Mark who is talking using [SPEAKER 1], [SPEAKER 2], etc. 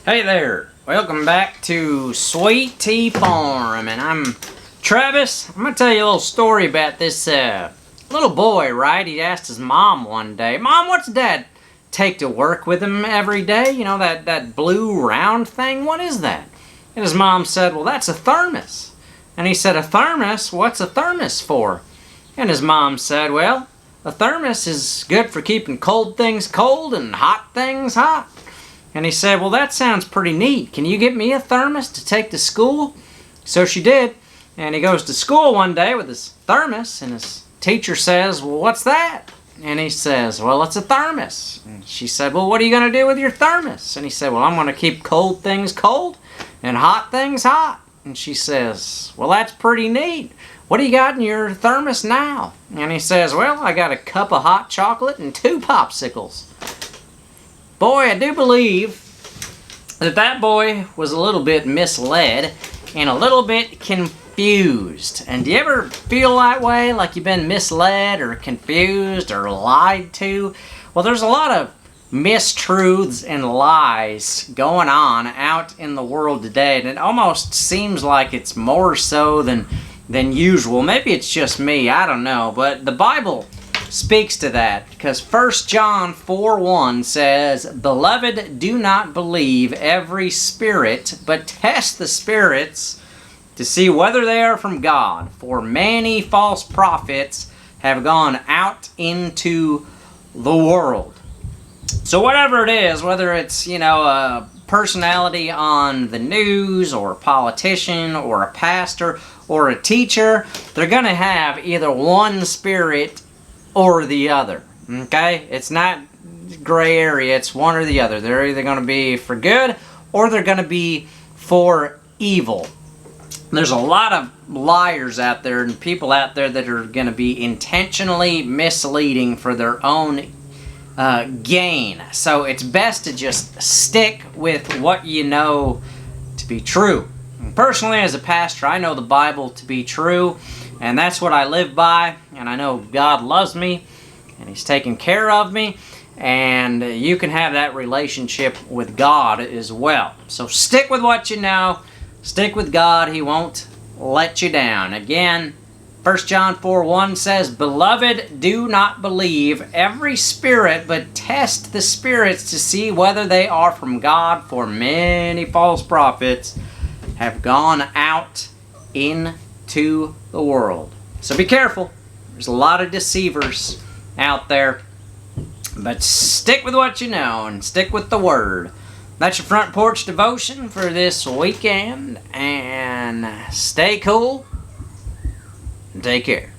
[SPEAKER 1] Hey there, welcome back to Sweet Tea Farm, and I'm Travis. I'm gonna tell you a little story about this little boy, right? He asked his mom one day, "Mom, what's Dad take to work with him every day? You know, that blue round thing, what is that?" And his mom said, "Well, that's a thermos." And he said, "A thermos? What's a thermos for?" And his mom said, "Well, a thermos is good for keeping cold things cold and hot things hot." And he said, "Well, that sounds pretty neat. Can you get me a thermos to take to school?" So she did. And he goes to school one day with his thermos, and his teacher says, "Well, what's that?" And he says, "Well, it's a thermos." And she said, "Well, what are you going to do with your thermos?" And he said, "Well, I'm going to keep cold things cold and hot things hot." And she says, "Well, that's pretty neat. What do you got in your thermos now?" And he says, "Well, I got a cup of hot chocolate and 2 popsicles." Boy, I do believe that boy was a little bit misled and a little bit confused. And do you ever feel that way, like you've been misled or confused or lied to? Well, there's a lot of mistruths and lies going on out in the world today, and it almost seems like it's more so than usual. Maybe it's just me, I don't know, but the Bible speaks to that, because 1 John 4:1 says, "Beloved, do not believe every spirit, but test the spirits to see whether they are from God, for many false prophets have gone out into the world." So whatever it is, whether it's, a personality on the news, or a politician, or a pastor, or a teacher, they're going to have either one spirit or the other. Okay? It's not gray area, it's one or the other. They're either going to be for good or they're going to be for evil. There's a lot of liars out there and people out there that are going to be intentionally misleading for their own gain. So it's best to just stick with what you know to be true. And personally, as a pastor, I know the Bible to be true, and that's what I live by, and I know God loves me, and He's taking care of me, and you can have that relationship with God as well. So stick with what you know, stick with God, He won't let you down. Again, 1 John 4:1 says, "Beloved, do not believe every spirit, but test the spirits to see whether they are from God, for many false prophets have gone out into the world." So be careful. There's a lot of deceivers out there. But stick with what you know and stick with the Word. That's your front porch devotion for this weekend. And stay cool and take care.